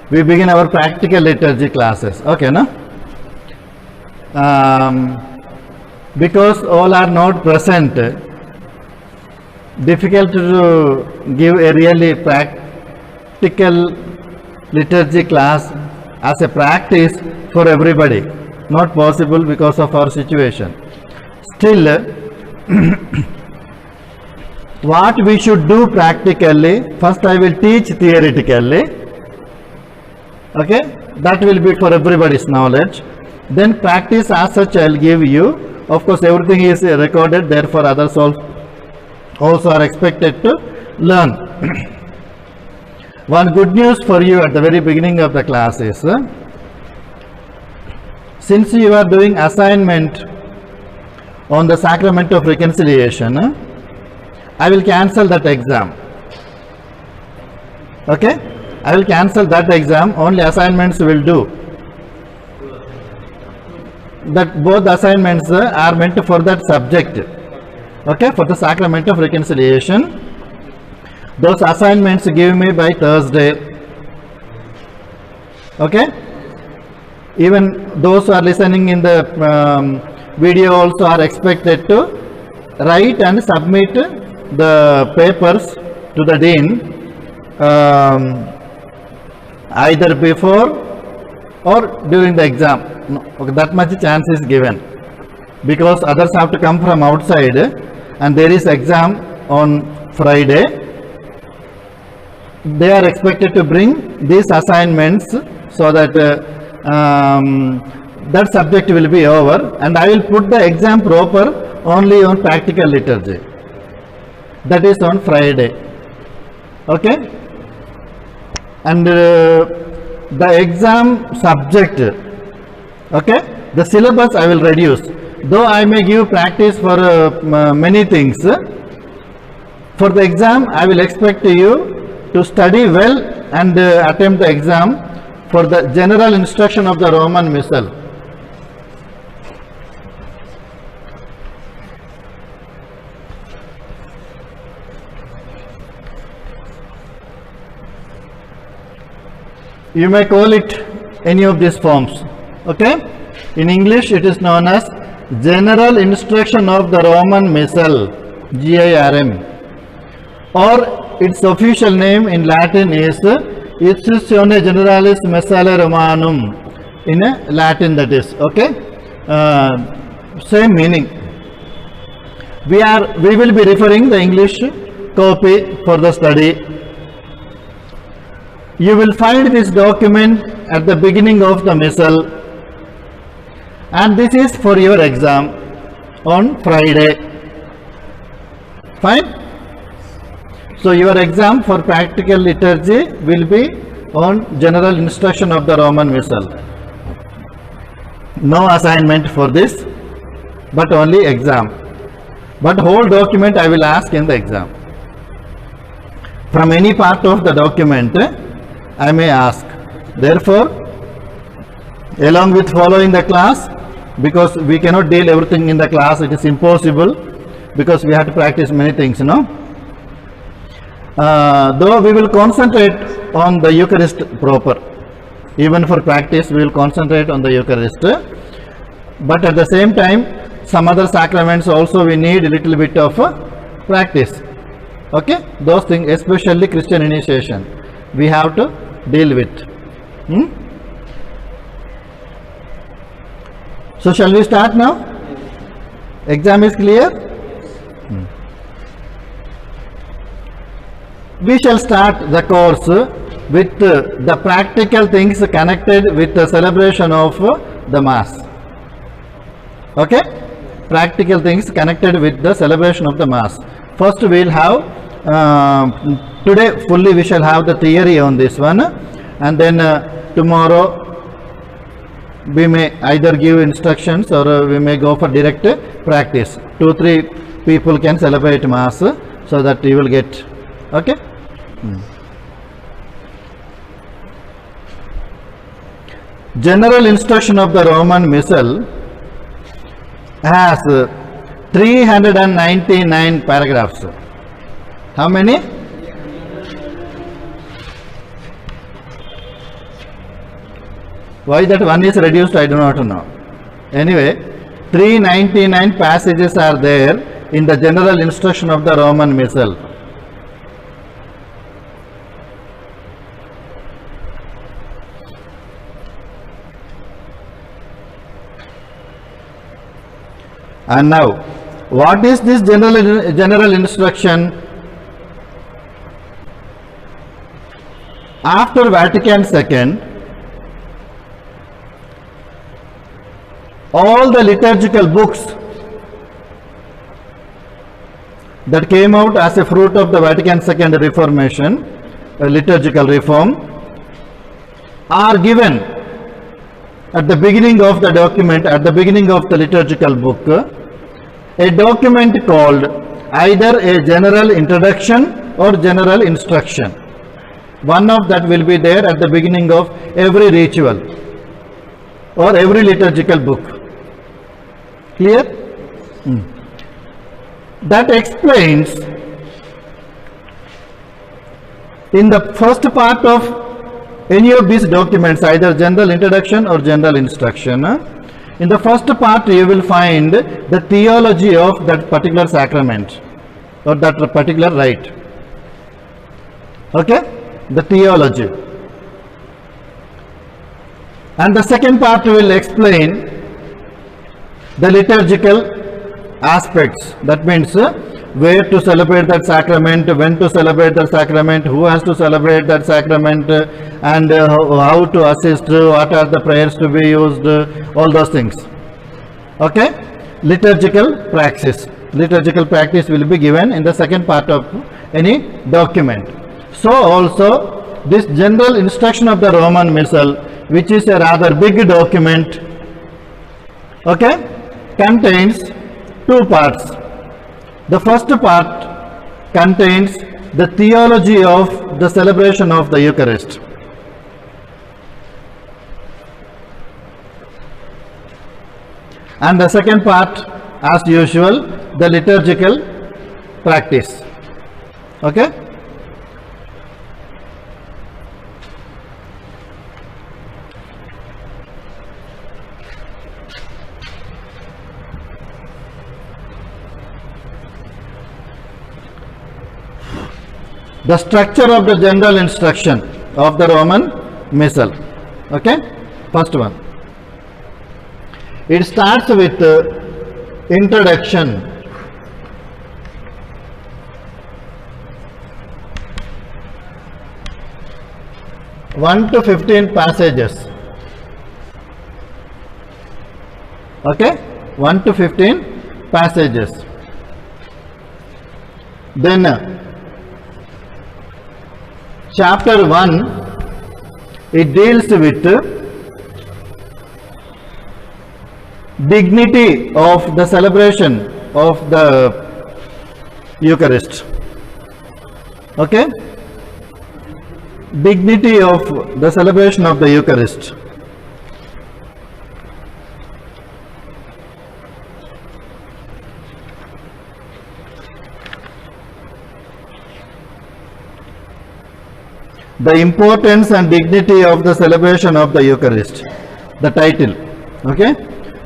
we begin our practical liturgy classes. Okay, no? Because all are not present, difficult to give a really practical liturgy class as a practice for everybody. Not possible because of our situation. Still, what we should do practically, first I will teach theoretically. Okay, that will be for everybody's knowledge. Then practice as such I will give you. Of course, everything is recorded, therefore others also are expected to learn. One good news for you at the very beginning of the class is, since you are doing assignment on the sacrament of reconciliation, I will cancel that exam. Okay, I will cancel that exam, only assignments will do. That both assignments are meant for that subject. Okay, for the sacrament of reconciliation. Those assignments give me by Thursday. Okay, even those who are listening in the video also are expected to write and submit the papers to the dean either before or during the exam. No, okay, that much chance is given because others have to come from outside and there is exam on Friday. They are expected to bring these assignments so that that subject will be over, and I will put the exam proper only on practical liturgy. That is on Friday. Okay, and the exam subject, okay, the syllabus I will reduce. Though I may give practice for many things, for the exam I will expect you to study well and attempt the exam for the general instruction of the Roman Missal. You may call it any of these forms. Okay, in English it is known as General Instruction of the Roman Missal, GIRM, or its official name in Latin is Instructione Generalis Missale Romanum, in Latin, that is. Okay, same meaning. We will be referring the English copy for the study. You will find this document at the beginning of the Missal, and this is for your exam on Friday. Fine. So your exam for practical liturgy will be on general instruction of the Roman Missal. No assignment for this, but only exam. But whole document I will ask in the exam. From any part of the document I may ask. Therefore, along with following the class, because we cannot deal everything in the class, it is impossible, because we have to practice many things, though we will concentrate on the Eucharist proper. Even for practice we will concentrate on the Eucharist, but at the same time some other sacraments also we need a little bit of practice. Okay, those things, especially Christian initiation, we have to deal with. So shall we start now? Exam is clear? We shall start the course with the practical things connected with the celebration of the Mass. Okay? Practical things connected with the celebration of the Mass. First we will have, today fully we shall have the theory on this one, and then tomorrow we may either give instructions or we may go for direct practice. 2-3 people can celebrate Mass so that you will get. Okay? General instruction of the Roman Missal has 399 paragraphs. How many? Why that one is reduced, I do not know. Anyway, 399 passages are there in the general instruction of the Roman Missal. And now, what is this general instruction? After Vatican II, all the liturgical books that came out as a fruit of the Vatican II Reformation, liturgical reform, are given at the beginning of the document, at the beginning of the liturgical book, a document called either a general introduction or general instruction. One of that will be there at the beginning of every ritual or every liturgical book. Clear? That explains in the first part of any of these documents, either general introduction or general instruction. In the first part you will find the theology of that particular sacrament or that particular rite. Okay? The theology. And the second part will explain the liturgical aspects. That means where to celebrate that sacrament, when to celebrate that sacrament, who has to celebrate that sacrament, and how to assist, what are the prayers to be used, all those things. Okay? Liturgical practice. Liturgical practice will be given in the second part of any document. So also this general instruction of the Roman Missal, which is a rather big document, okay, contains two parts. The first part contains the theology of the celebration of the Eucharist. And the second part, as usual, the liturgical practice. Okay? The structure of the general instruction of the Roman Missal. Okay? First one. It starts with introduction. One to 15 passages. Okay? 1 to 15 passages. Then Chapter 1, it deals with dignity of the celebration of the Eucharist. Okay? Dignity of the celebration of the Eucharist. The importance and dignity of the celebration of the Eucharist. The title. Okay?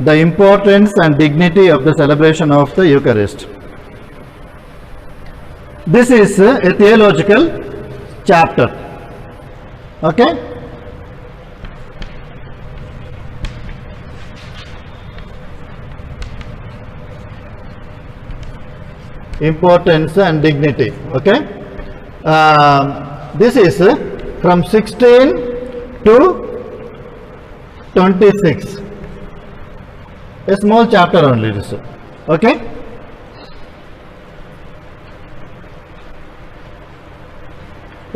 The importance and dignity of the celebration of the Eucharist. This is a theological chapter. Okay? Importance and dignity. Okay? This is from 16 to 26. A small chapter only this. Okay?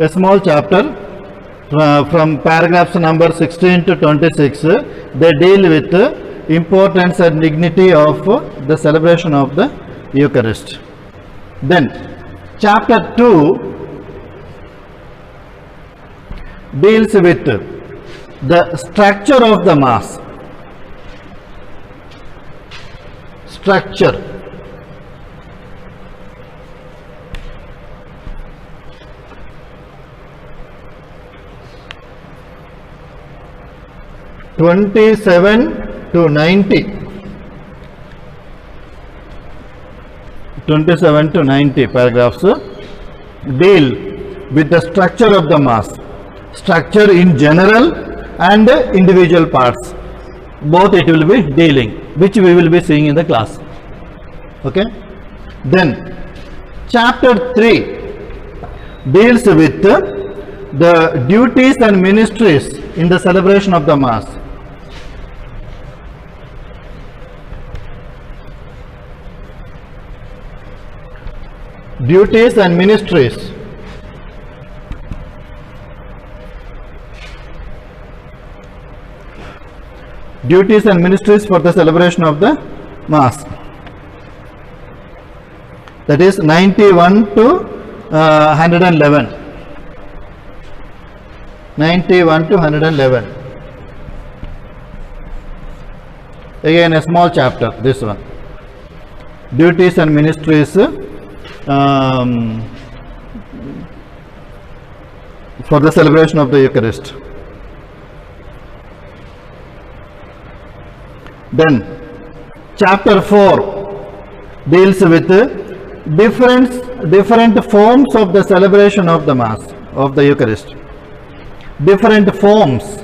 A small chapter from paragraphs number 16 to 26. They deal with importance and dignity of the celebration of the Eucharist. Then chapter 2 deals with the structure of the Mass. Structure. 27 to 90. 27 to 90 paragraphs deal with the structure of the mass, structure in general and individual parts. Both it will be dealing, which we will be seeing in the class. Okay. Then chapter 3 deals with the duties and ministries in the celebration of the mass. Duties and ministries. Duties and ministries for the celebration of the mass. That is 91 to 111. 91 to 111. Again a small chapter, this one. Duties and ministries for the celebration of the Eucharist. Then chapter 4 deals with different forms of the celebration of the Mass, of the Eucharist. Different forms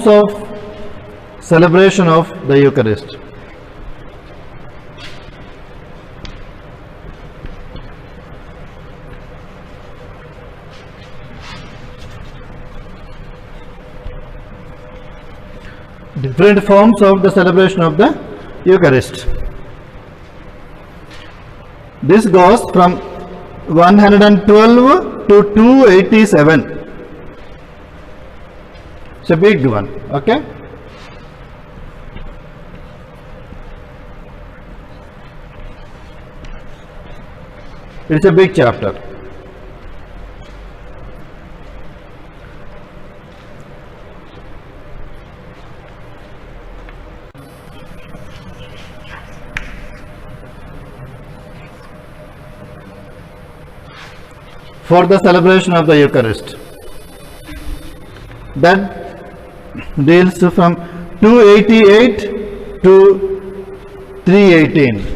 of celebration of the Eucharist. Different forms of the celebration of the Eucharist. This goes from 112 to 287. It's a big one. Okay. It's a big chapter. For the celebration of the Eucharist, that deals from 288 to 318.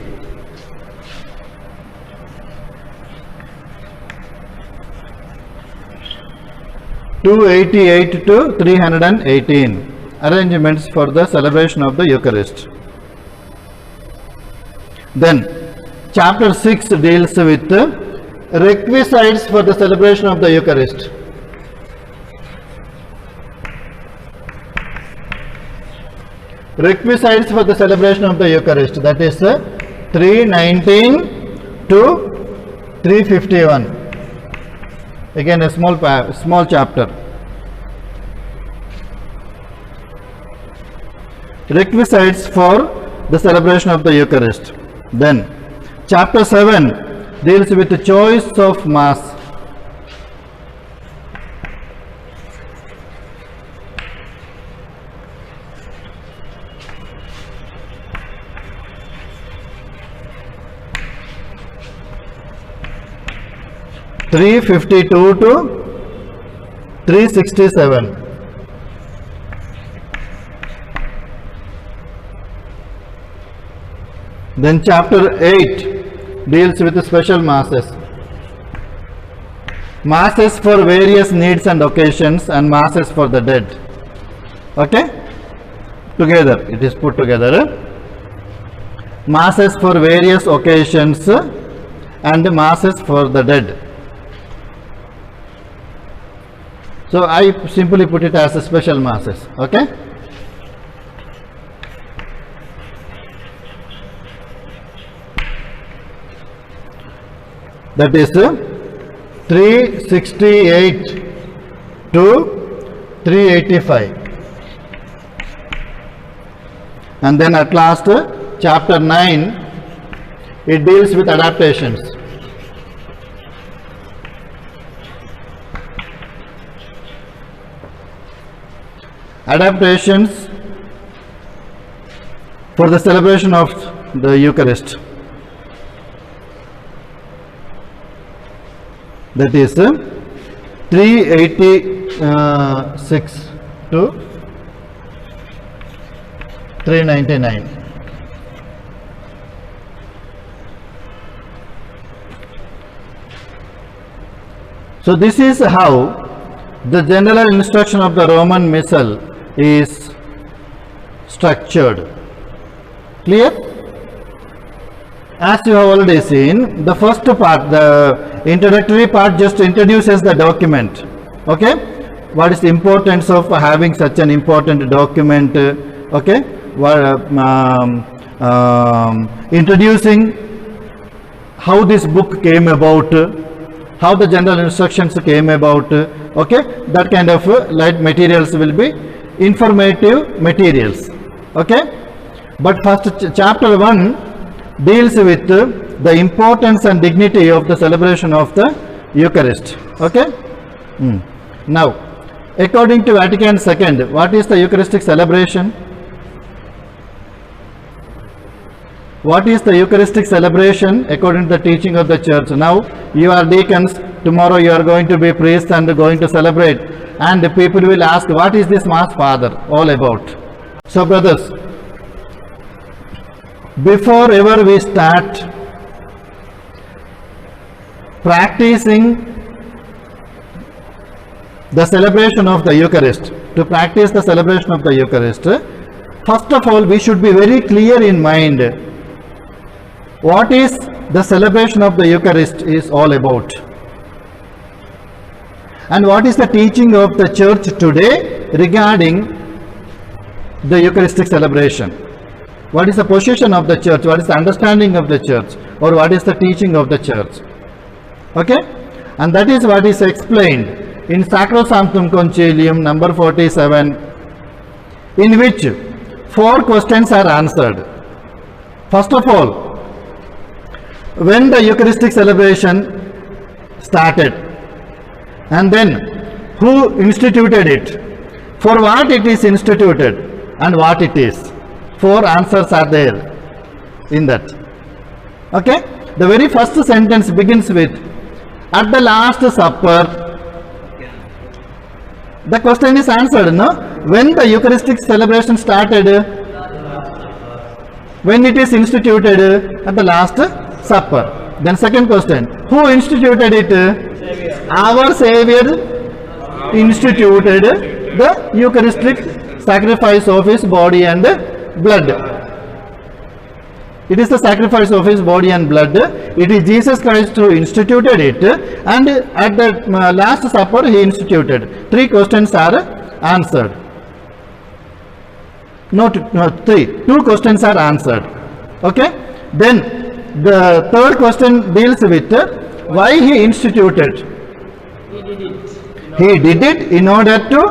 to 318 arrangements for the celebration of the Eucharist. Then chapter 6 deals with requisites for the celebration of the Eucharist. Requisites for the celebration of the Eucharist, that is 319 to 351. Again a small chapter. Requisites for the celebration of the Eucharist. Then chapter 7 deals with the choice of Mass. (352 to 367). Then chapter 8 deals with the special masses. Masses for various needs and occasions, and masses for the dead. Okay? Together, it is put together. Masses for various occasions and masses for the dead. So I simply put it as a special masses. Okay? That is 368 to 385. And then at last chapter 9, it deals with adaptations. Adaptations for the celebration of the Eucharist. That is 386 to 399. So this is how the general instruction of the Roman Missal is structured. Clear? As you have already seen, the first part, the introductory part, just introduces the document. Okay, what is the importance of having such an important document? Okay, introducing how this book came about, how the general instructions came about. Okay, that kind of light materials will be informative materials. Okay, but first chapter 1 deals with the importance and dignity of the celebration of the Eucharist. Okay. Now, according to Vatican II, what is the Eucharistic celebration? What is the Eucharistic celebration according to the teaching of the Church? Now, you are deacons, tomorrow you are going to be priests and going to celebrate, and the people will ask, what is this Mass, Father, all about? So, brothers, before ever we start practicing the celebration of the Eucharist, to practice the celebration of the Eucharist, first of all we should be very clear in mind what is the celebration of the Eucharist is all about, and what is the teaching of the Church today regarding the Eucharistic celebration. What is the position of the Church? What is the understanding of the Church? Or what is the teaching of the Church? Okay? And that is what is explained in Sacrosanctum Concilium number 47, in which 4 questions are answered. First of all, when the Eucharistic celebration started, and then who instituted it, for what it is instituted, and what it is. 4 answers are there in that. Okay, the very first sentence begins with, at the Last Supper. The question is answered, no? When the Eucharistic celebration started, when it is instituted, at the Last Supper. Then second question, who instituted it? Our Savior instituted the Eucharistic sacrifice of his body and blood. It is the sacrifice of his body and blood. It is Jesus Christ who instituted it, and at the Last Supper he instituted. 3 questions are answered. No, 3. 2 questions are answered. Okay. Then the third question deals with why he instituted. He did it in order to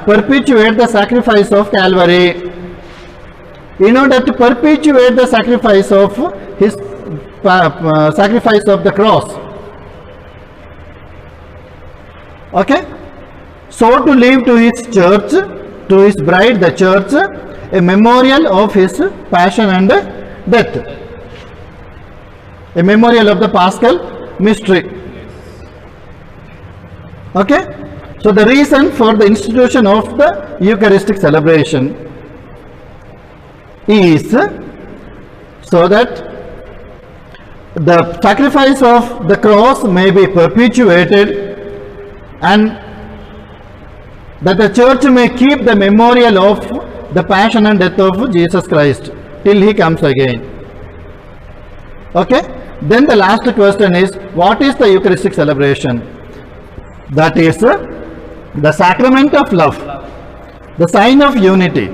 perpetuate the sacrifice of Calvary. In order to perpetuate the sacrifice of his sacrifice of the cross. Okay, so to leave to his church, to his bride, the church, a memorial of his passion and death, a memorial of the Paschal mystery. Okay, so the reason for the institution of the Eucharistic celebration is so that the sacrifice of the cross may be perpetuated, and that the church may keep the memorial of the passion and death of Jesus Christ till he comes again. Okay, then the last question is, what is the Eucharistic celebration? That is the sacrament of love, the sign of unity,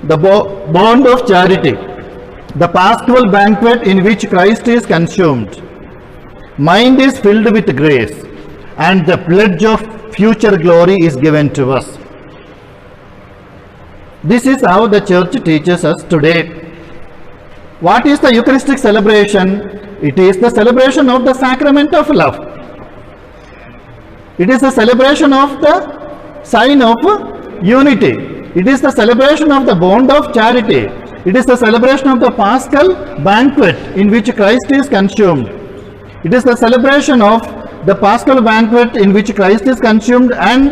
the bond of charity, the paschal banquet in which Christ is consumed. Mind is filled with grace, and the pledge of future glory is given to us. This is how the Church teaches us today. What is the Eucharistic celebration? It is the celebration of the sacrament of love. It is the celebration of the sign of unity. It is the celebration of the bond of charity. It is the celebration of the Paschal banquet in which Christ is consumed. It is the celebration of the Paschal banquet in which Christ is consumed, and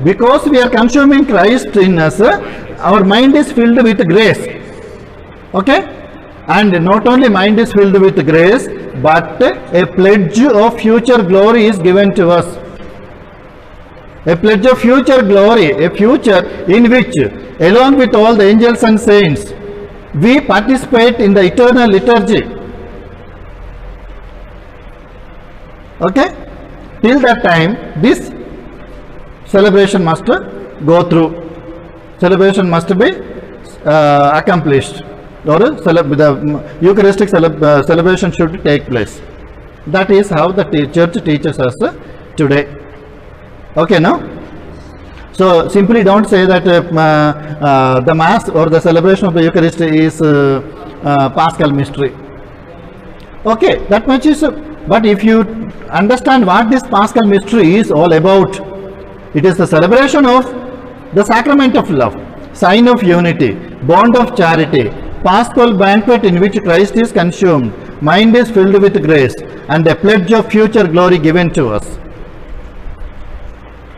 because we are consuming Christ in us, our mind is filled with grace. Okay? And not only mind is filled with grace, but a pledge of future glory is given to us. A pledge of future glory, a future in which, along with all the angels and saints, we participate in the eternal liturgy. Okay? Till that time, this celebration must go through. Celebration must be accomplished. Or the Eucharistic celebration should take place. That is how the church teaches us today. Okay, no? So simply don't say that the Mass or the celebration of the Eucharist is Paschal mystery. Okay, that much is. But if you understand what this Paschal mystery is all about, it is the celebration of the sacrament of love, sign of unity, bond of charity, Paschal banquet in which Christ is consumed, mind is filled with grace, and a pledge of future glory given to us.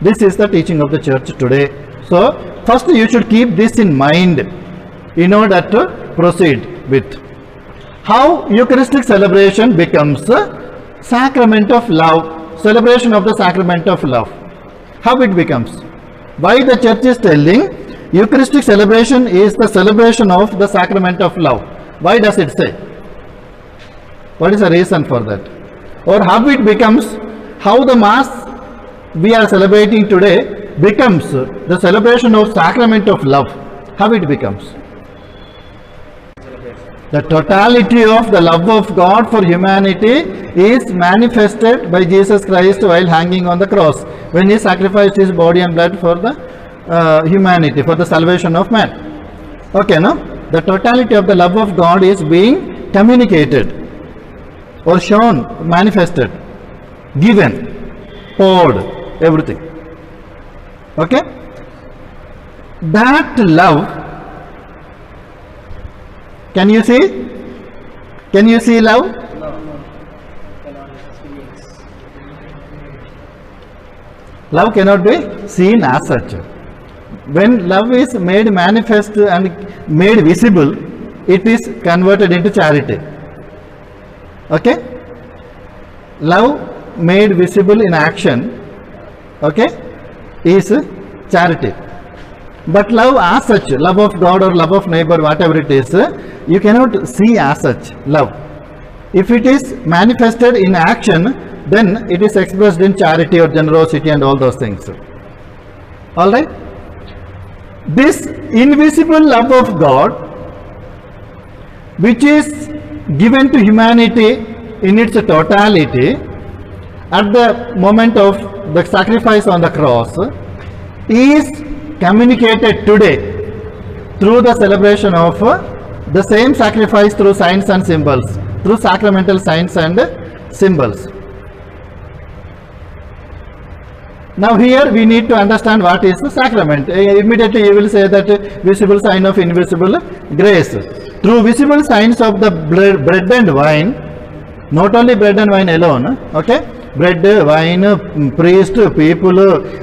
This is the teaching of the church today. So, first you should keep this in mind in order to proceed with. How Eucharistic celebration becomes a sacrament of love, celebration of the sacrament of love. How it becomes? Why the church is telling Eucharistic celebration is the celebration of the sacrament of love. Why does it say? What is the reason for that? Or how it becomes, how the Mass we are celebrating today becomes the celebration of sacrament of love. How it becomes? The totality of the love of God for humanity is manifested by Jesus Christ while hanging on the cross, when he sacrificed his body and blood for the humanity, for the salvation of man. Okay, no? The totality of the love of God is being communicated or shown, manifested, given, poured, everything. Okay? That love, can you see? Can you see love? Love cannot be seen as such. When love is made manifest and made visible, it is converted into charity. Okay? Love made visible in action, okay, is charity. But love as such, love of God or love of neighbor, whatever it is, you cannot see as such love. If it is manifested in action, then it is expressed in charity or generosity and all those things. Alright? This invisible love of God, which is given to humanity in its totality at the moment of the sacrifice on the cross, is communicated today through the celebration of the same sacrifice through signs and symbols, through sacramental signs and symbols. Now here we need to understand what is the sacrament. Immediately you will say that visible sign of invisible grace. Through visible signs of the bread and wine, not only bread and wine alone, okay? Bread, wine, priest, people,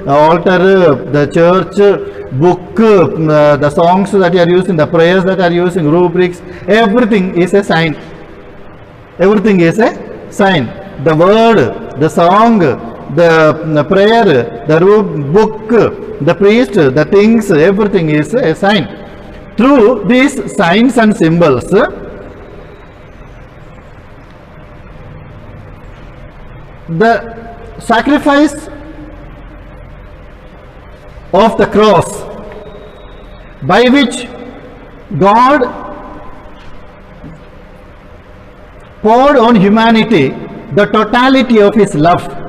altar, the church, book, the songs that you are using, the prayers that are using, rubrics, everything is a sign. Everything is a sign. The word, the song, the prayer, the book, the priest, the things, everything is a sign. Through these signs and symbols, the sacrifice of the cross, by which God poured on humanity the totality of his love,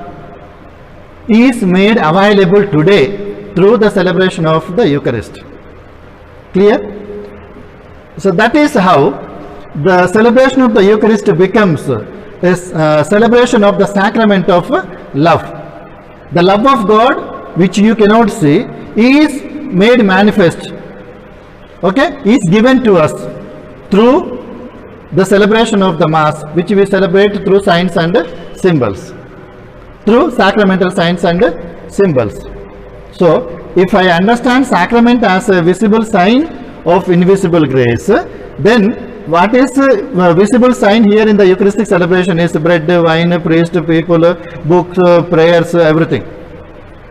is made available today through the celebration of the Eucharist. Clear? So that is how the celebration of the Eucharist becomes a celebration of the sacrament of love. The love of God, which you cannot see, is made manifest, okay, is given to us through the celebration of the Mass, which we celebrate through signs and symbols. through sacramental signs and symbols. So, if I understand sacrament as a visible sign of invisible grace, then what is visible sign here in the Eucharistic celebration is bread, wine, priest, people, books, prayers, everything.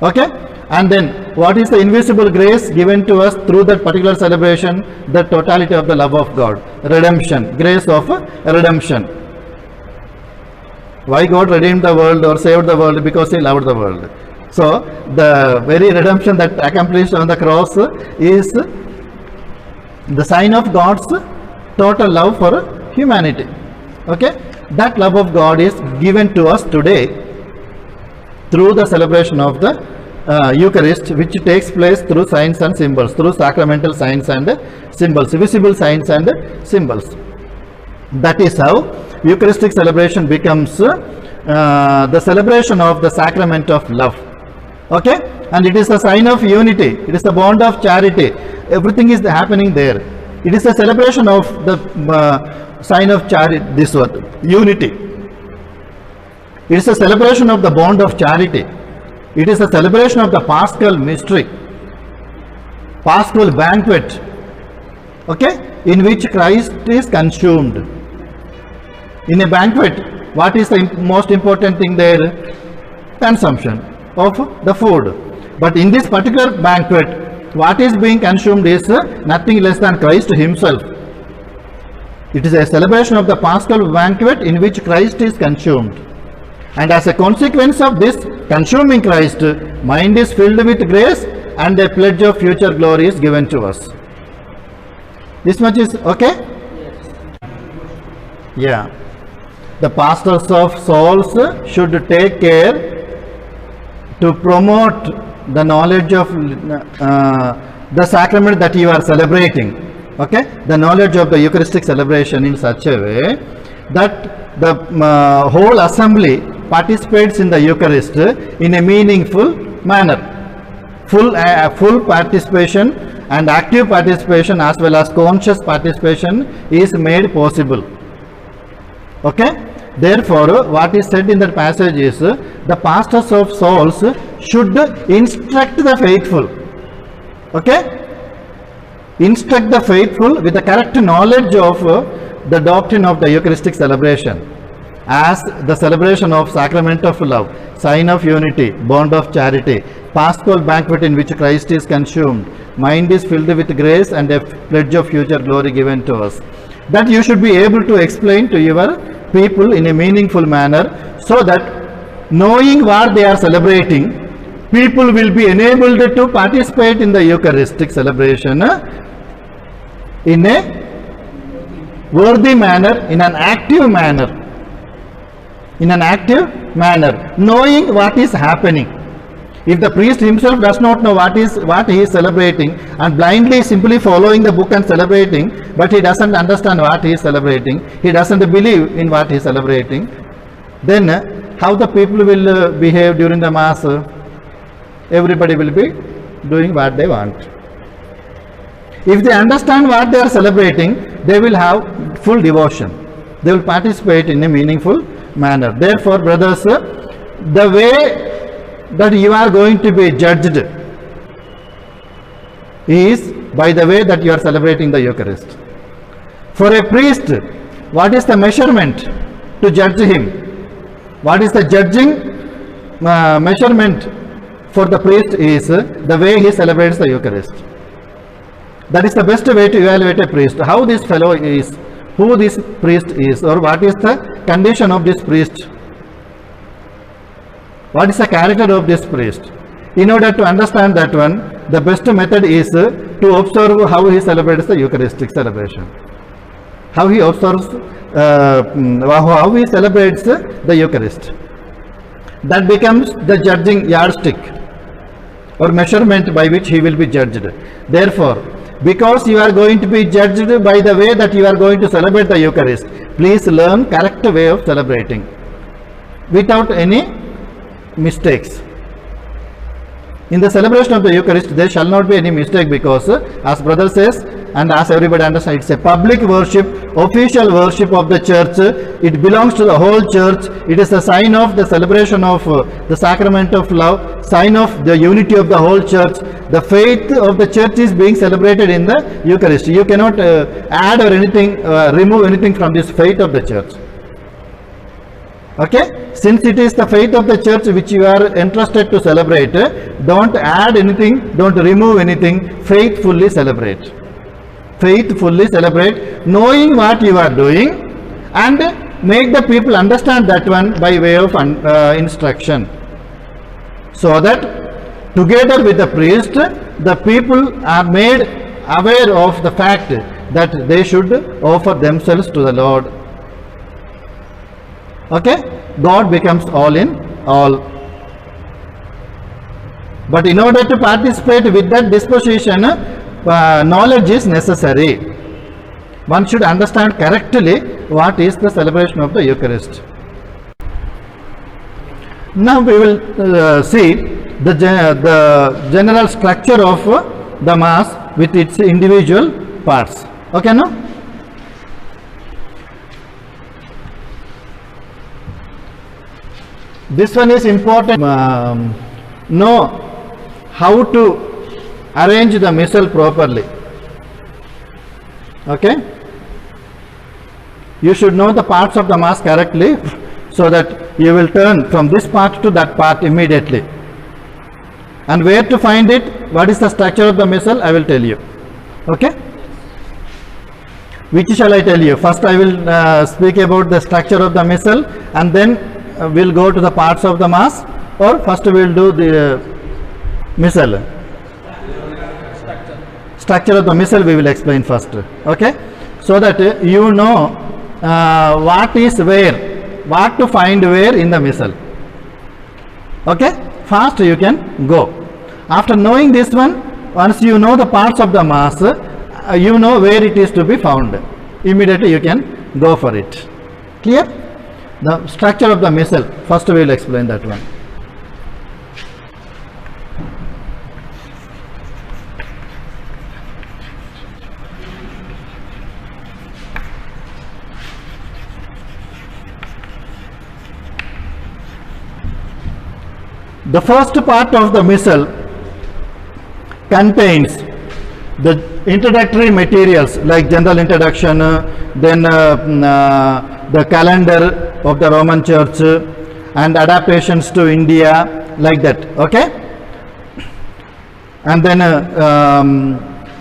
Okay? And then what is the invisible grace given to us through that particular celebration? The totality of the love of God. Redemption. Grace of redemption. Why God redeemed the world or saved the world? Because He loved the world. So, the very redemption that accomplished on the cross is the sign of God's total love for humanity. Okay? That love of God is given to us today through the celebration of the Eucharist, which takes place through signs and symbols, through sacramental signs and symbols, visible signs and symbols. That is how Eucharistic celebration becomes the celebration of the sacrament of love. Okay? And it is a sign of unity. It is the bond of charity. Everything is happening there. It is a celebration of the sign of charity, this word, unity. It is a celebration of the bond of charity. It is a celebration of the Paschal mystery, Paschal banquet, okay, in which Christ is consumed. In a banquet, what is the most important thing there? Consumption of the food. But in this particular banquet, what is being consumed is nothing less than Christ Himself. It is a celebration of the Paschal banquet in which Christ is consumed. And as a consequence of this consuming Christ, mind is filled with grace and a pledge of future glory is given to us. This much is okay? Yes. Yeah. The pastors of souls should take care to promote the knowledge of the sacrament that you are celebrating. Okay? The knowledge of the Eucharistic celebration in such a way that the whole assembly participates in the Eucharist in a meaningful manner. Full participation and active participation as well as conscious participation is made possible. Okay? Therefore, what is said in that passage is the pastors of souls should instruct the faithful. Okay? Instruct the faithful with the correct knowledge of the doctrine of the Eucharistic celebration as the celebration of sacrament of love, sign of unity, bond of charity, Paschal banquet in which Christ is consumed, mind is filled with grace and a pledge of future glory given to us. That you should be able to explain to your people in a meaningful manner, so that knowing what they are celebrating, people will be enabled to participate in the Eucharistic celebration in a worthy manner, in an active manner. In an active manner, knowing what is happening. If the priest himself does not know what he is celebrating and blindly simply following the book and celebrating, but he doesn't understand what he is celebrating, he doesn't believe in what he is celebrating, then how the people will behave during the Mass? Everybody will be doing what they want. If they understand what they are celebrating, they will have full devotion. They will participate in a meaningful manner. Therefore, brothers, the way that you are going to be judged is by the way that you are celebrating the Eucharist. For a priest, what is the measurement to judge him? What is the judging measurement for the priest is the way he celebrates the Eucharist. That is the best way to evaluate a priest. How this fellow is, who this priest is, or what is the condition of this priest. What is the character of this priest? In order to understand that one, the best method is to observe how he celebrates the Eucharistic celebration. How he observes, how he celebrates the Eucharist. That becomes the judging yardstick or measurement by which he will be judged. Therefore, because you are going to be judged by the way that you are going to celebrate the Eucharist, please learn correct way of celebrating without any mistakes. In the celebration of the Eucharist, there shall not be any mistake, because as brother says and as everybody understands, it's a public worship official worship of the church. It belongs to the whole church. It is a sign of the celebration of the sacrament of love, sign of the unity of the whole church. The faith of the church is being celebrated in the Eucharist. You cannot add or anything, remove anything from this faith of the church. Okay, since it is the faith of the church which you are entrusted to celebrate, don't add anything, don't remove anything, faithfully celebrate. Faithfully celebrate, knowing what you are doing, and make the people understand that one by way of instruction, so that together with the priest, the people are made aware of the fact that they should offer themselves to the Lord. Okay, God becomes all in all. But in order to participate with that disposition, knowledge is necessary. One should understand correctly what is the celebration of the Eucharist. Now we will see the general structure of the Mass with its individual parts. Okay, no? This one is important. Know how to arrange the missal properly. Okay? You should know the parts of the Mass correctly, so that you will turn from this part to that part immediately. And where to find it, what is the structure of the missal, I will tell you. Okay? Which shall I tell you? First I will speak about the structure of the missal, and then we'll go to the parts of the Mass, or first we'll do the missal. Structure of the missal we will explain first. Okay, so that you know what is where, what to find where in the missal. Okay, fast you can go. After knowing this one, once you know the parts of the Mass, you know where it is to be found. Immediately you can go for it. Clear? The structure of the missal, first we will explain that one. The first part of the missal contains the introductory materials like general introduction, then the calendar of the Roman Church, and adaptations to India, like that. Okay, and then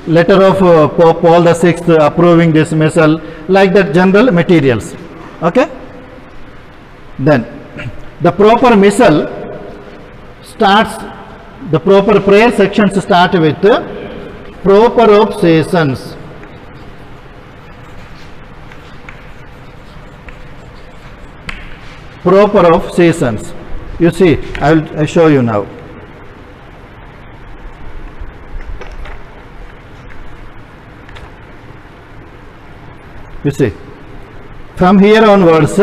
letter of Pope Paul VI approving this missal, like that, general materials. Okay, then the proper missal starts, the proper prayer sections start with proper obeisances. Proper of seasons. You see, I'll show you now. You see, from here onwards,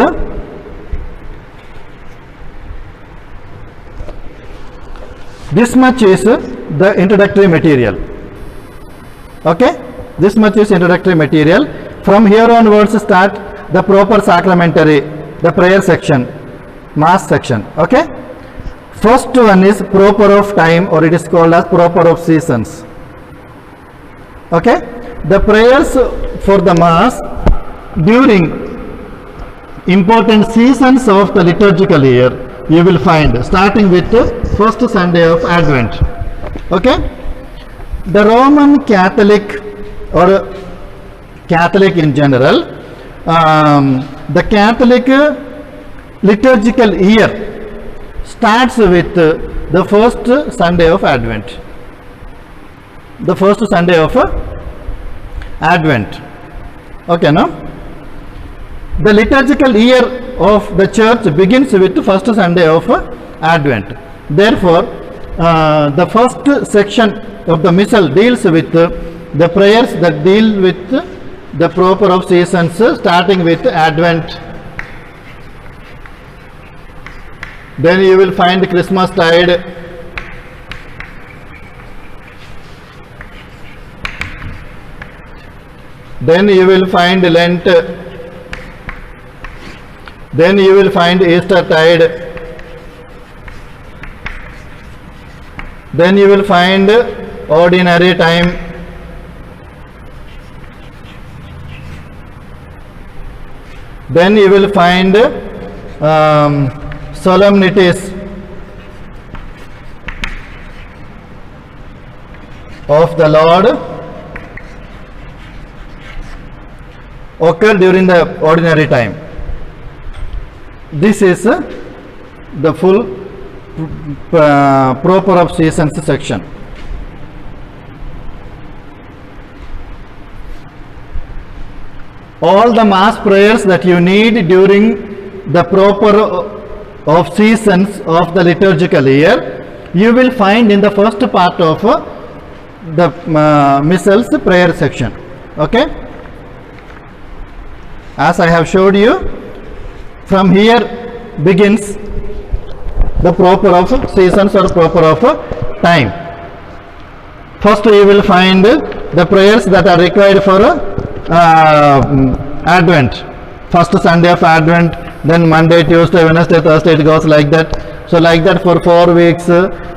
this much is the introductory material. Okay, this much is introductory material. From here onwards start the proper sacramentary, the prayer section, Mass section. Okay, first one is proper of time, or it is called as proper of seasons. Okay, the prayers for the Mass during important seasons of the liturgical year you will find, starting with the first Sunday of Advent. Okay, the Roman Catholic, or Catholic in general, the Catholic liturgical year starts with the first Sunday of Advent. The first Sunday of Advent. Okay, no? The liturgical year of the church begins with the first Sunday of Advent. Therefore, the first section of the missal deals with the prayers that deal with the proper of seasons, starting with Advent. Then you will find Christmas tide, then you will find Lent, then you will find Eastertide, then you will find ordinary time, then you will find solemnities of the Lord occur during the ordinary time. This is the full proper of seasons section. All the mass prayers that you need during the proper of seasons of the liturgical year, you will find in the first part of the missals prayer section. Okay, as I have showed you, from here begins the proper of seasons or proper of time. First you will find the prayers that are required for Advent, first Sunday of Advent, then Monday, Tuesday, Wednesday, Thursday, it goes like that. So like that for 4 weeks.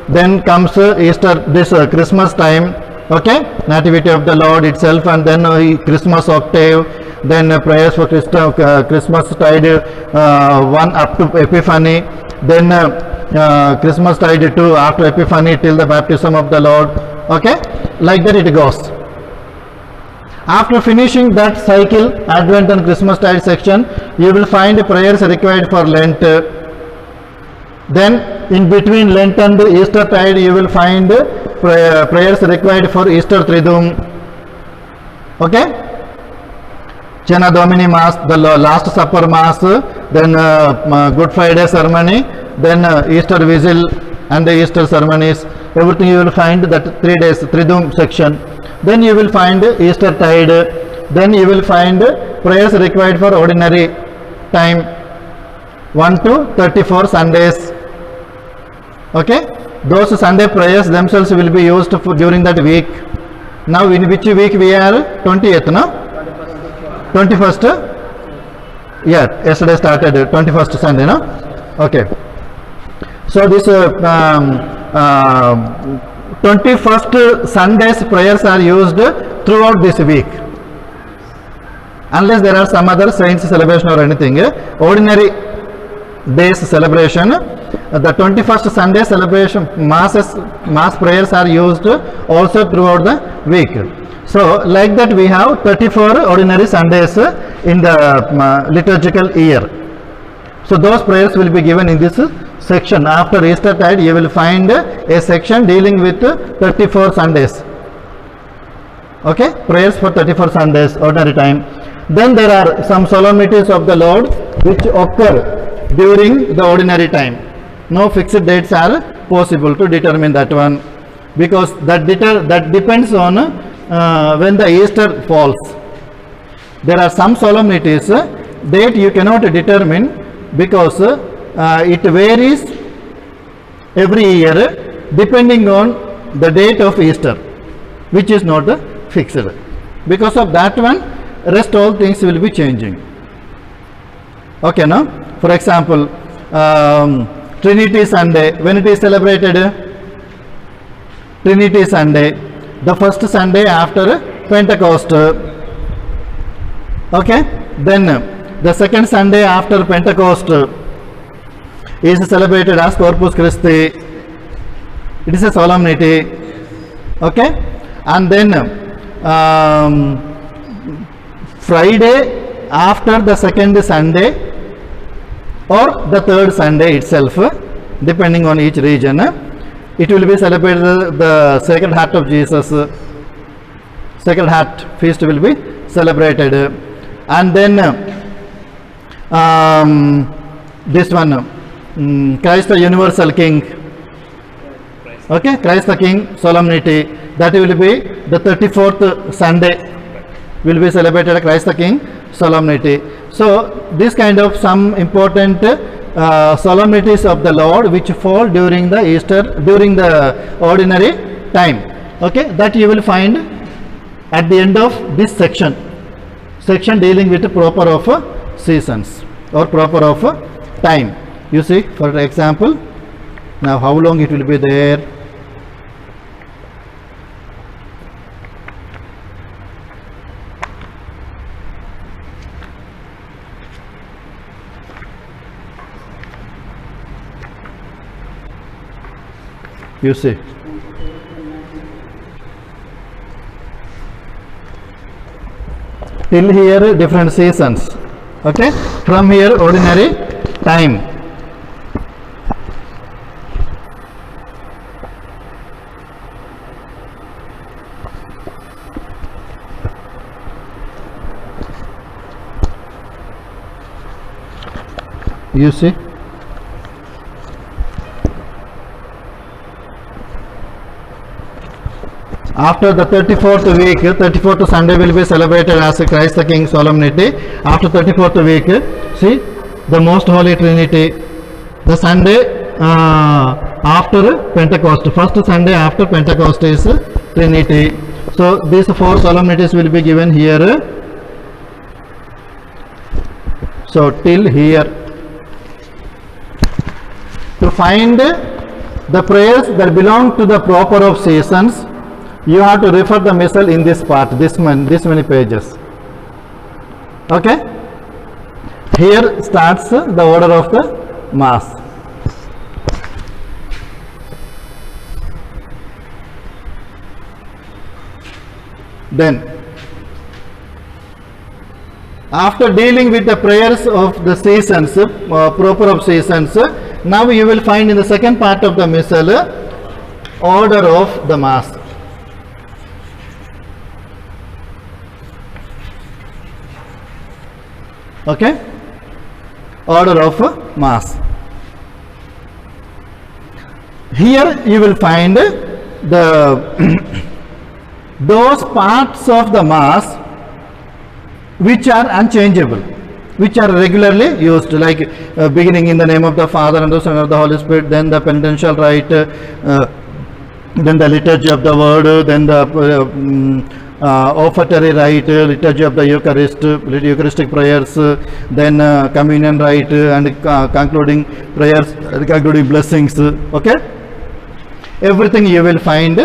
Then comes Easter, this Christmas time, okay, Nativity of the Lord itself, and then Christmas octave, then prayers for Christmas tide 1 up to Epiphany, then Christmas tide 2 after Epiphany till the baptism of the Lord. Okay, like that it goes. After finishing that cycle, Advent and Christmas tide section, you will find prayers required for Lent. Then in between Lent and Easter tide, you will find prayers required for Easter Triduum. Okay, Cena Domini Mass, the Last Supper Mass, then Good Friday ceremony, then Easter Vigil and the Easter ceremonies. Everything you will find that 3 days Triduum section. Then you will find Easter tide. Then you will find prayers required for ordinary time 1 to 34 Sundays. Okay, those Sunday prayers themselves will be used for during that week. Now in which week we are? 20th, no? 21st? Yeah, yesterday started 21st Sunday, no? Okay. So this 21st Sundays prayers are used throughout this week, unless there are some other saints celebration or anything. Ordinary days celebration, the 21st Sunday celebration mass prayers are used also throughout the week. So like that we have 34 ordinary Sundays in the liturgical year. So those prayers will be given in this section. After Easter tide, you will find a section dealing with 34 Sundays. Okay, prayers for 34 Sundays, ordinary time. Then there are some solemnities of the Lord which occur during the ordinary time. No fixed dates are possible to determine that one, because that depends on when the Easter falls. There are some solemnities date you cannot determine, because it varies every year depending on the date of Easter, which is not fixed. Because of that one, rest all things will be changing. Okay, no? For example, Trinity Sunday, when it is celebrated? Trinity Sunday, the first Sunday after Pentecost. Okay, then the second Sunday after Pentecost is celebrated as Corpus Christi. It is a solemnity. Okay, and then Friday after the second Sunday or the third Sunday itself, depending on each region, it will be celebrated the Sacred Heart of Jesus. Sacred Heart feast will be celebrated. And then this one, Christ the Universal King. Okay, Christ the King solemnity, that will be the 34th Sunday will be celebrated, Christ the King solemnity. So this kind of some important solemnities of the Lord which fall during the Easter, during the ordinary time. Okay, that you will find at the end of this section. section dealing with proper of seasons or proper of time. You see, for example, now how long it will be there. You see, till here different seasons. Okay, from here ordinary time. You see, after the 34th week, 34th Sunday will be celebrated as a Christ the King solemnity. After 34th week, see, the Most Holy Trinity, the Sunday after Pentecost, first Sunday after Pentecost is Trinity. So these 4 solemnities will be given here. So till here, to find the prayers that belong to the proper of seasons, you have to refer the missal in this part, this many pages. Okay, here starts the order of the mass. Then after dealing with the prayers of the seasons, proper of seasons, now you will find in the second part of the missal order of the mass. Okay, order of mass. Here you will find the those parts of the mass which are unchangeable, which are regularly used, like beginning in the name of the Father and the Son and of the Holy Spirit, then the penitential rite, then the liturgy of the word, then the offertory rite, liturgy of the Eucharist, Eucharistic prayers, then communion rite, and concluding prayers, concluding blessings. Okay, everything you will find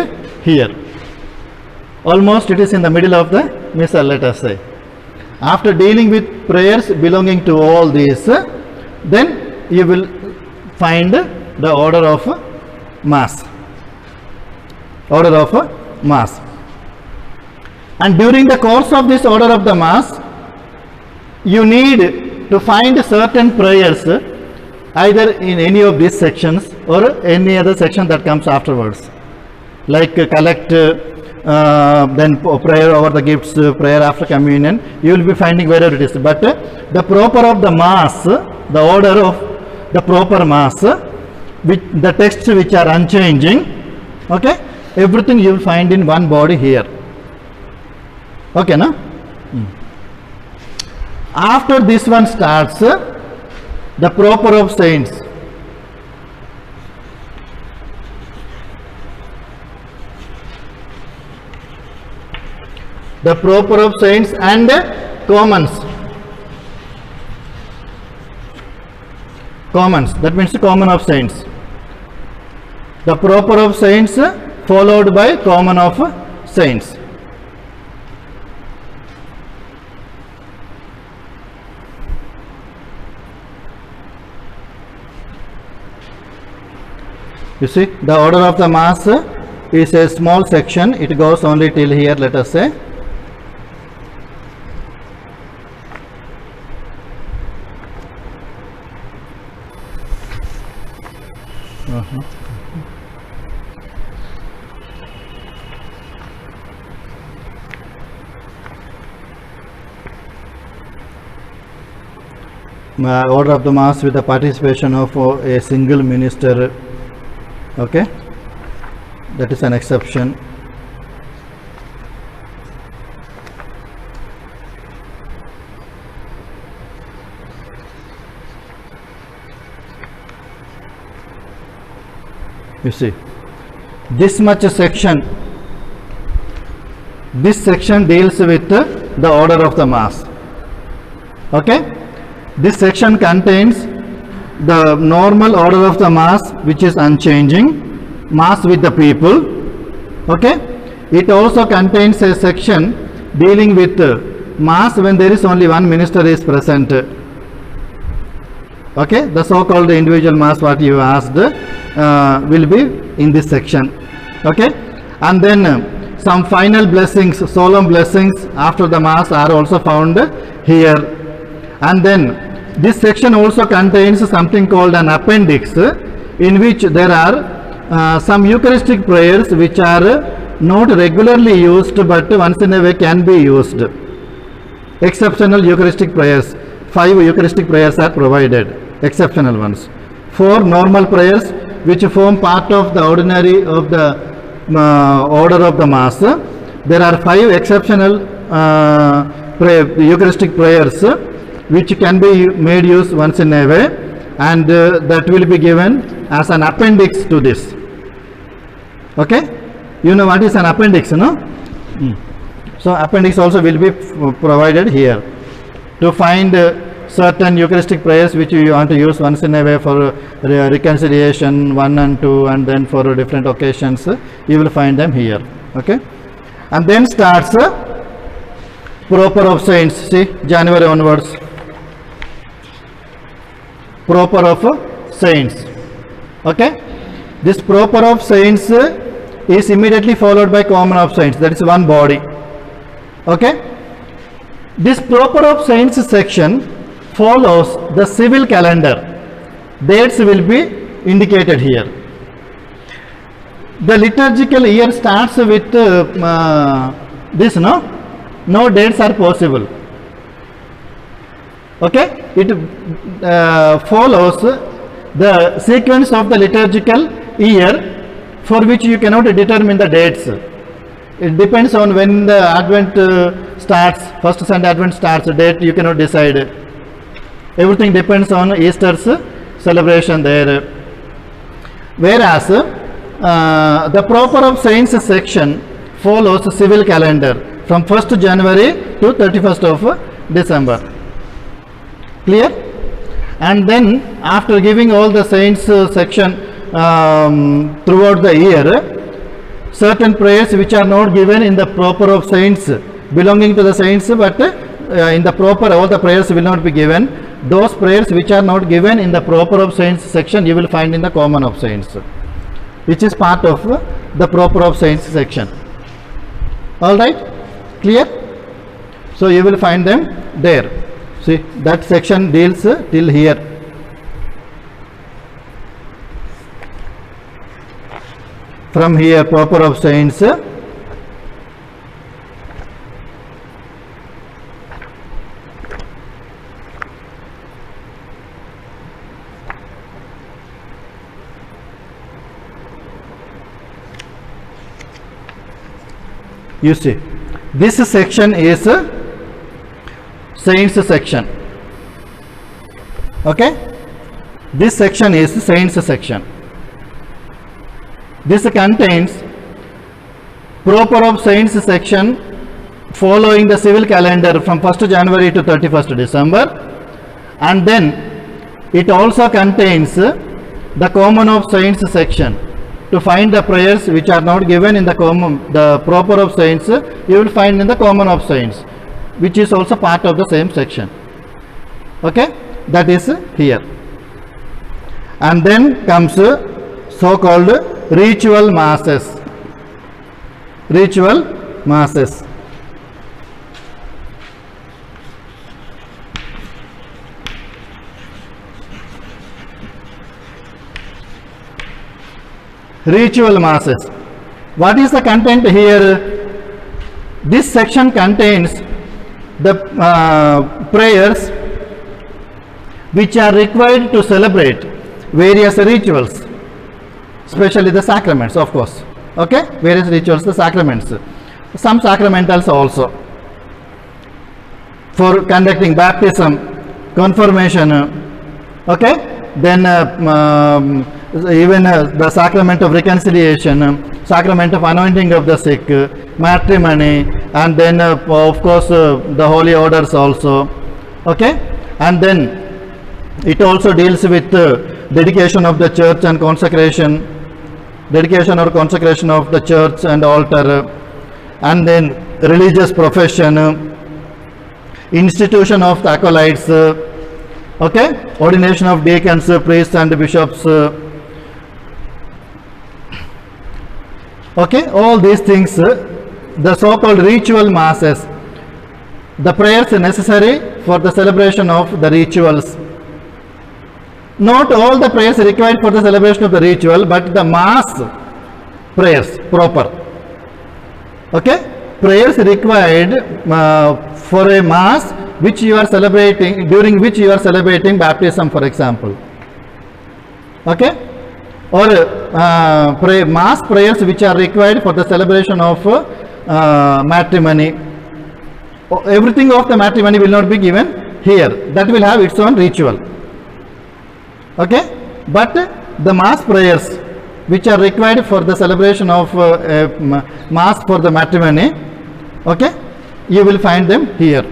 here. Almost it is in the middle of the missal, let us say. After dealing with prayers belonging to all these, then you will find the order of mass. Order of mass. And during the course of this order of the mass, you need to find certain prayers either in any of these sections or any other section that comes afterwards, like collect, then prayer over the gifts, prayer after communion. You will be finding wherever it is, but the proper of the mass, the order of the proper mass, which the texts which are unchanging, okay, everything you will find in one body here. Okay, no? After this one starts, the proper of saints. The proper of saints and commons. Commons, that means the common of saints. The proper of saints followed by common of saints. You see, the order of the mass is a small section. It goes only till here, let us say. Order of the mass with the participation of a single minister. Okay, that is an exception. You see, this much section, this section deals with the order of the mass. Okay, this section contains the normal order of the mass, which is unchanging, mass with the people. Okay, it also contains a section dealing with mass when there is only one minister is present. Okay, the so-called individual mass what you asked will be in this section. Okay, and then some final blessings, solemn blessings after the mass are also found here. And then this section also contains something called an appendix, in which there are some Eucharistic prayers which are not regularly used but once in a way can be used. Exceptional Eucharistic prayers. 5 Eucharistic prayers are provided, exceptional ones. 4 normal prayers which form part of the ordinary of the order of the mass. There are 5 exceptional Eucharistic prayers which can be made use once in a way, and that will be given as an appendix to this. Okay, you know what is an appendix, no? So appendix also will be provided here to find certain Eucharistic prayers which you want to use once in a way for reconciliation 1 and 2, and then for different occasions you will find them here. Okay, and then starts proper of saints. See, January onwards, proper of saints. Okay, this proper of saints is immediately followed by common of saints, that is one body. Okay, this proper of saints section follows the civil calendar. Dates will be indicated here. The liturgical year starts with this, no dates are possible. Okay, it follows the sequence of the liturgical year, for which you cannot determine the dates. It depends on when the Advent starts, first Sunday Advent starts, date you cannot decide. Everything depends on Easter's celebration there. Whereas the proper of saints section follows civil calendar from 1st January to 31st of December. Clear? And then after giving all the saints section throughout the year, certain prayers which are not given in the proper of saints belonging to the saints, but in the proper all the prayers will not be given. Those prayers which are not given in the proper of saints section you will find in the common of saints, which is part of the proper of saints section. All right, clear? So you will find them there. See, that section deals till here. From here, proper of saints, you see, this section is saints section. Okay, this section is saints section. This contains proper of saints section following the civil calendar from 1st January to 31st December, and then it also contains the common of saints section. To find the prayers which are not given in the proper of saints, you will find in the common of saints, which is also part of the same section. Okay, that is here. And then comes so-called ritual masses. Ritual masses. Ritual masses. What is the content here? This section contains the prayers which are required to celebrate various rituals, especially the sacraments, of course. Okay, various rituals, the sacraments, some sacramentals also, for conducting baptism, confirmation. Okay, then even the sacrament of reconciliation, sacrament of anointing of the sick, matrimony, and then of course the holy orders also, Okay, and then it also deals with dedication of the church and consecration, dedication or consecration of the church and altar, and then religious profession, institution of the acolytes, okay, ordination of deacons, priests and bishops, okay, all these things, the so-called ritual masses, the prayers necessary for the celebration of the rituals. Not all the prayers required for the celebration of the ritual, but the mass prayers proper. Okay, prayers required for a mass which you are celebrating, during which you are celebrating baptism, for example. Okay, or mass prayers which are required for the celebration of matrimony. Everything of the matrimony will not be given here. That will have its own ritual. Okay, but the mass prayers which are required for the celebration of mass for the matrimony, okay, you will find them here.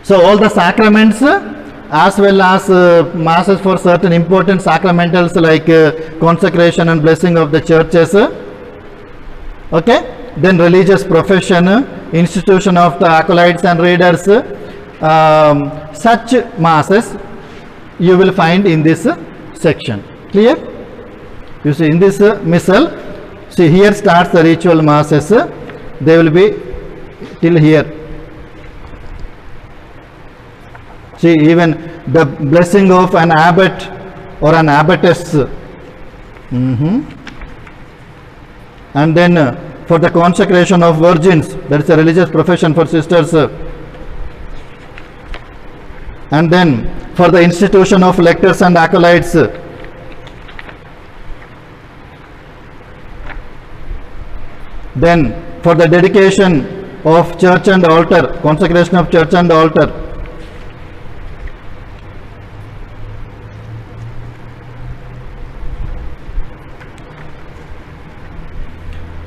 So all the sacraments as well as masses for certain important sacramentals like consecration and blessing of the churches, okay, then religious profession, institution of the acolytes and readers, such masses you will find in this section. Clear? You see in this missal, see here starts the ritual masses, they will be till here. See, even the blessing of an abbot or an abbotess, and then for the consecration of virgins, that is a religious profession for sisters, and then for the institution of lectors and acolytes, then for the dedication of church and altar, consecration of church and altar.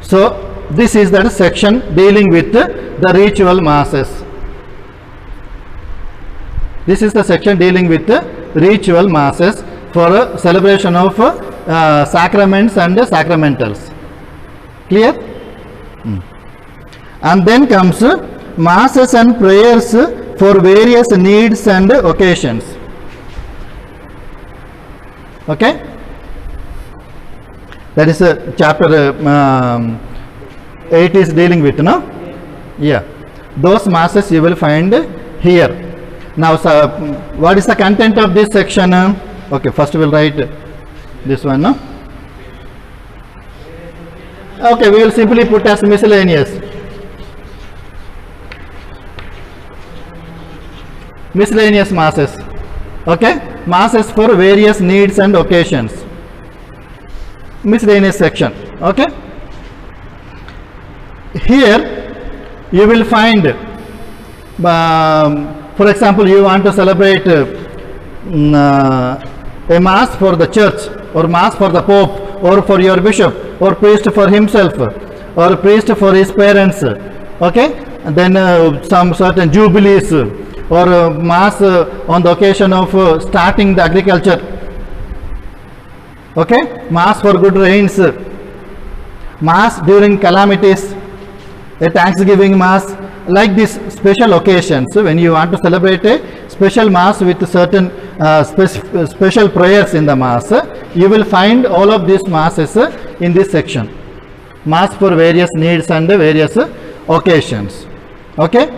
So this is that section dealing with the ritual masses. This is the section dealing with the ritual masses for celebration of sacraments and sacramentals. Clear? And then comes masses and prayers for various needs and occasions. Okay? That is chapter 8 is dealing with, no? Yeah. Those masses you will find here. Now, what is the content of this section? Okay, first we will write this one, no? Okay, we will simply put as miscellaneous. Miscellaneous masses. Okay? Masses for various needs and occasions. Miscellaneous section. Okay? Here you will find, for example, you want to celebrate a mass for the church, or mass for the pope, or for your bishop, or priest for himself, or priest for his parents. Okay? And then some certain jubilees, or mass on the occasion of starting the agriculture. Okay, mass for good rains, mass during calamities, a thanksgiving mass, like these special occasions. When you want to celebrate a special mass with certain special prayers in the mass, you will find all of these masses in this section. Mass for various needs and various occasions. Okay.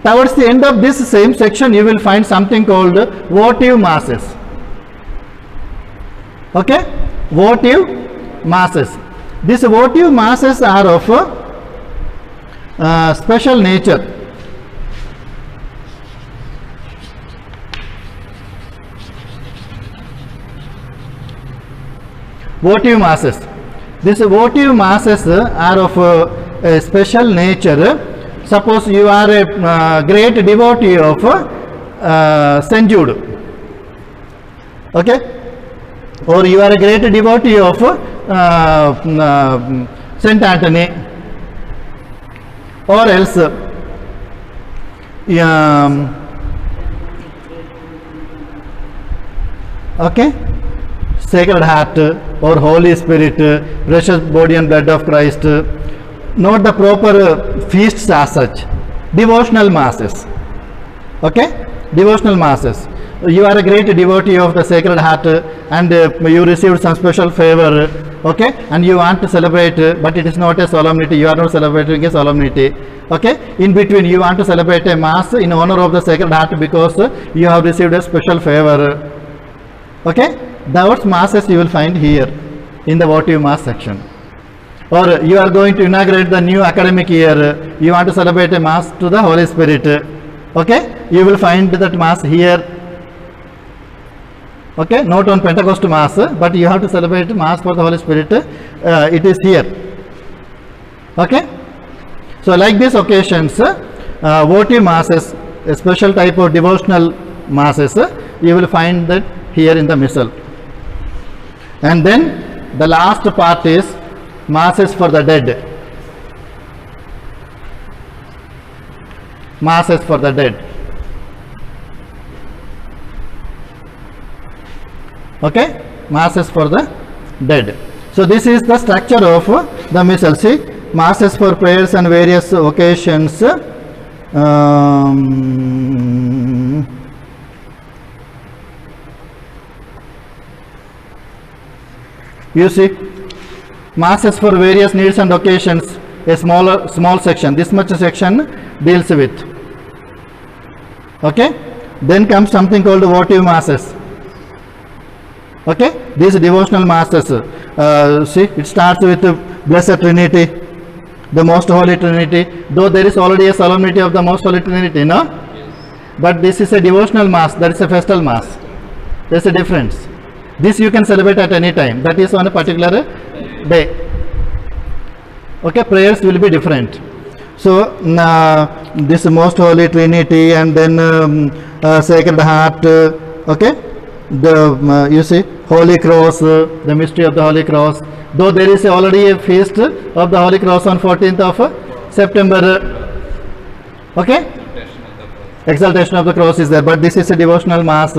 Towards the end of this same section, you will find something called votive masses. Okay, votive masses. These votive masses are of special nature. Votive masses. These votive masses are of a special nature. Suppose you are a great devotee of St. Jude. Okay. Or you are a great devotee of St. Anthony, or else Okay, Sacred Heart or Holy Spirit, precious body and blood of Christ, not the proper feasts as such, devotional masses. Okay, devotional masses. You are a great devotee of the Sacred Heart and you received some special favor, okay, and you want to celebrate, but it is not a solemnity, you are not celebrating a solemnity, okay. In between you want to celebrate a mass in honor of the Sacred Heart because you have received a special favor, okay. Those masses you will find here in the votive mass section. Or you are going to inaugurate the new academic year, you want to celebrate a mass to the Holy Spirit, okay, you will find that mass here. Okay, not on Pentecost Mass, but you have to celebrate Mass for the Holy Spirit, it is here. Okay, so like these occasions, votive masses, a special type of devotional masses, you will find that here in the Missal. And then the last part is masses for the dead. Masses for the dead. Okay, masses for the dead. So this is the structure of the Missal. See, masses for prayers and various occasions. You see, masses for various needs and occasions, a small section, this much section deals with. Okay, then comes something called votive masses. Okay, these devotional masses, see, it starts with the Blessed Trinity, the Most Holy Trinity, though there is already a solemnity of the Most Holy Trinity, no? But this is a devotional mass, that is a festal mass. There is a difference. This you can celebrate at any time, that is on a particular day. Okay, prayers will be different. So, this Most Holy Trinity and then Sacred Heart, okay? The you see, Holy Cross, the mystery of the Holy Cross, though there is already a feast of the Holy Cross on 14th of September, okay, exaltation of the cross is there, but this is a devotional mass,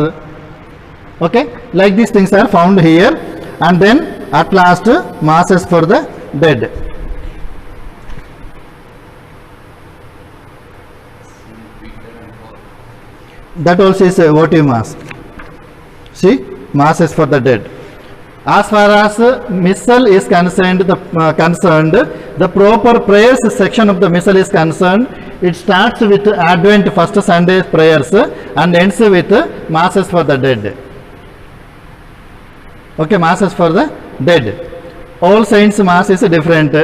okay, like these things are found here. And then at last masses for the dead. That also is a votive mass. See, masses for the dead. As far as Missal is concerned, the proper prayers section of the Missal is concerned, it starts with Advent first Sunday prayers and ends with masses for the dead. Okay, masses for the dead. All Saints Mass is different.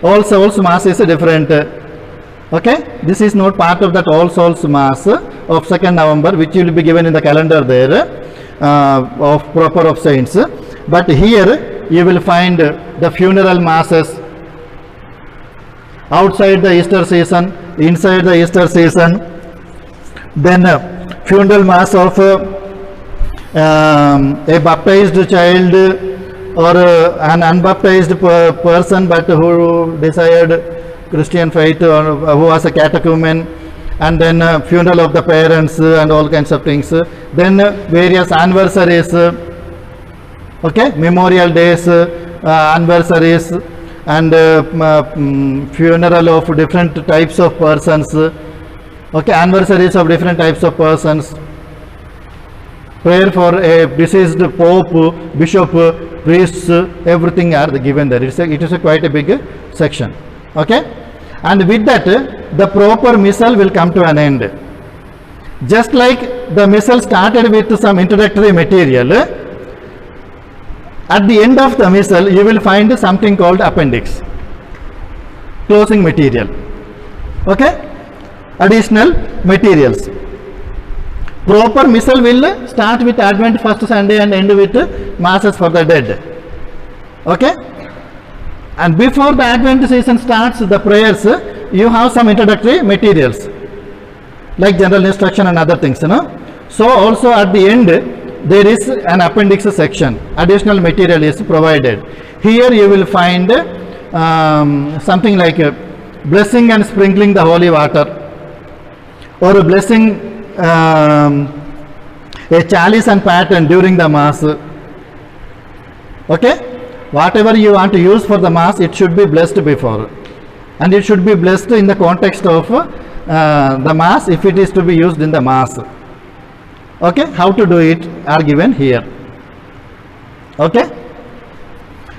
All Souls Mass is different. Okay, this is not part of that All Souls Mass of 2nd November, which will be given in the calendar there. Of proper of saints, but here you will find the funeral masses outside the Easter season, inside the Easter season, then funeral mass of a baptized child or an unbaptized person but who desired Christian faith or who was a catechumen, and then funeral of the parents and all kinds of things, then various anniversaries, okay, memorial days, anniversaries, and funeral of different types of persons, okay, anniversaries of different types of persons, prayer for a deceased pope, bishop, priests, everything are given there. It is quite a big section, okay. And with that, the proper Missal will come to an end. Just like the Missal started with some introductory material, at the end of the Missal, you will find something called appendix, closing material, okay, additional materials. Proper Missal will start with Advent first Sunday and end with masses for the dead, okay. And before the Advent season starts, the prayers, you have some introductory materials like general instruction and other things, you know. So also at the end there is an appendix section, additional material is provided. Here you will find something like blessing and sprinkling the holy water, or blessing a chalice and paten during the mass. Okay, whatever you want to use for the mass, it should be blessed before, and it should be blessed in the context of the mass if it is to be used in the mass. Okay, how to do it are given here. Okay,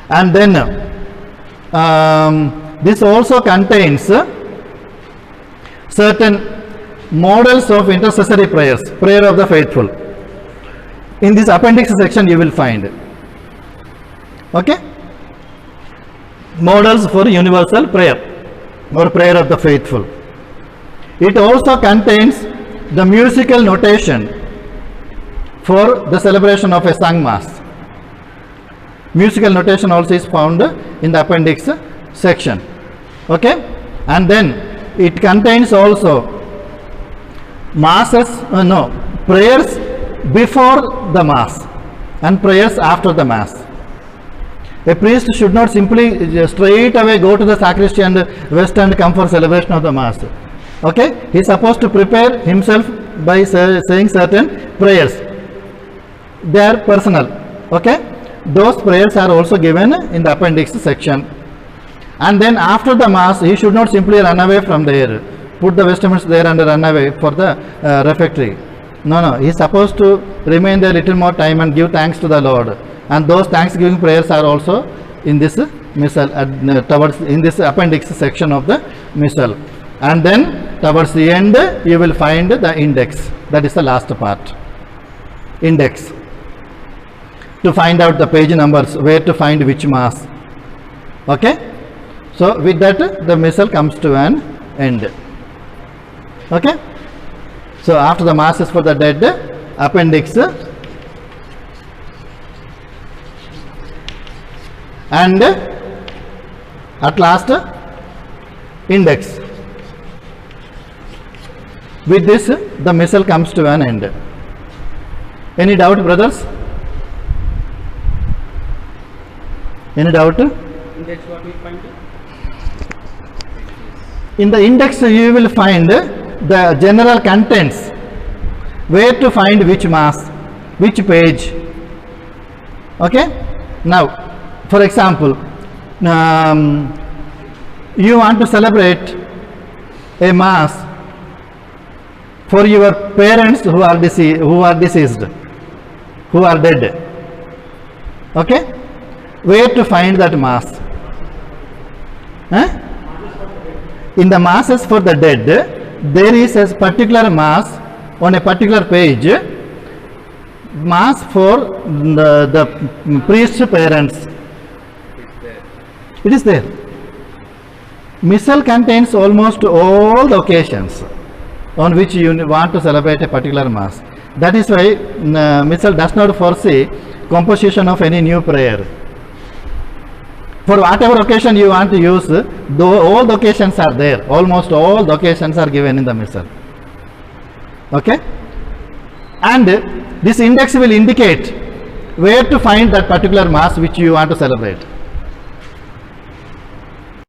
and then this also contains certain models of intercessory prayers, prayer of the faithful. In this appendix section you will find. Okay, models for universal prayer or prayer of the faithful. It also contains the musical notation for the celebration of a sung mass. Musical notation also is found in the appendix section. Okay, and then it contains also prayers before the mass and prayers after the mass. A priest should not simply straight away go to the sacristy and vest and come for celebration of the mass. Okay, he is supposed to prepare himself by saying certain prayers. They are personal. Okay, those prayers are also given in the appendix section. And then after the mass, he should not simply run away from there, put the vestments there and run away for the refectory. No, he is supposed to remain there little more time and give thanks to the Lord. And those thanksgiving prayers are also in this missal, towards in this appendix section of the missal. And then towards the end you will find the index. That is the last part. Index. To find out the page numbers, where to find which mass. Okay. So with that the missal comes to an end. Okay. So after the masses for the dead, appendix, and at last index. With this the missal comes to an end. Any doubt, brothers? Any doubt? Index, what we find? In the index you will find the general contents, where to find which mass, which page. Okay. Now for example, you want to celebrate a mass for your parents who are deceased, who are dead. Okay, where to find that mass? In the masses for the dead, there is a particular mass on a particular page, mass for the priest's parents. It is there. Missal contains almost all the occasions on which you want to celebrate a particular mass. That is why missal does not foresee composition of any new prayer. For whatever occasion you want to use, all the occasions are there. Almost all the occasions are given in the missal. Okay? And this index will indicate where to find that particular mass which you want to celebrate.